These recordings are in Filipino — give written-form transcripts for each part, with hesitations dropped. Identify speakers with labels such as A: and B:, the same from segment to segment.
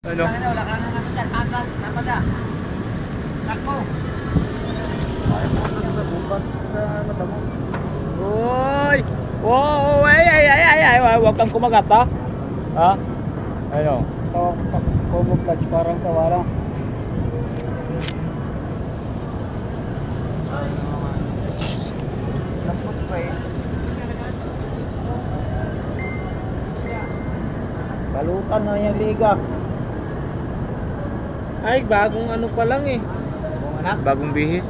A: Ano?
B: Wala ka nga dyan. Agad. Napada. Takbo.
C: Ayaw mo sa bubat sa mata mo.
A: Uy! Wow! Ay! Huwag kang kumagat, ha? Ha? Ano?
C: Combo clutch parang sa wala. Lapot pa eh. Balutan na yung liga.
B: Ay, bagong ano pa lang eh.
C: Kung anak.
A: Bagong bihis.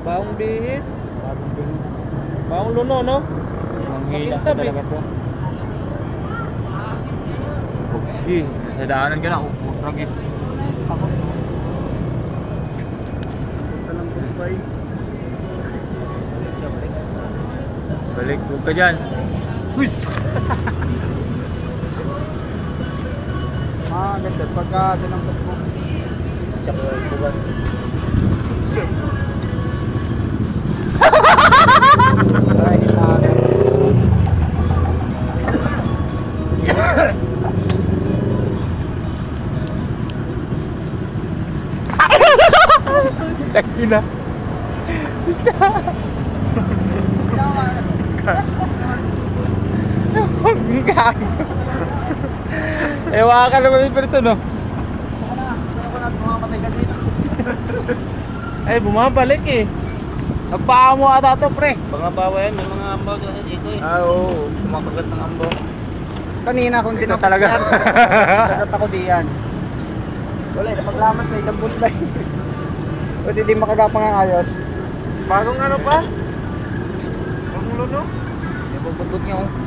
B: Bagong bihis.
C: Bagong bilhin.
B: Bagong luno, no?
A: Manghila
B: Makintab,
A: talaga to. Okay. Sa daanan ka na. Ragis.
C: Ako. Punta lang po pa eh.
A: Balik. Huwag ka dyan. Uy!
C: Ganda. Pagka dinampot mo. Tsaka yung buwan. Ay,
A: Laki na. Gago. Ewa ka naman yung person, no? Ay, bumabalik eh. Nagpaa mo ata to, pre.
C: mga bawa yan, may mga ambag na dito eh.
A: Ah, oo. Kumakagat ng ambo.
C: Kanina kung
A: Ito
C: dinapot
A: talaga.
C: yan, dagat ako diyan. Wala, paglamas na ilang buwan lang. Pwede di makagapang ang ayos.
B: Bagong ano pa? Bagong luno?
C: Ibubudbud niya oh.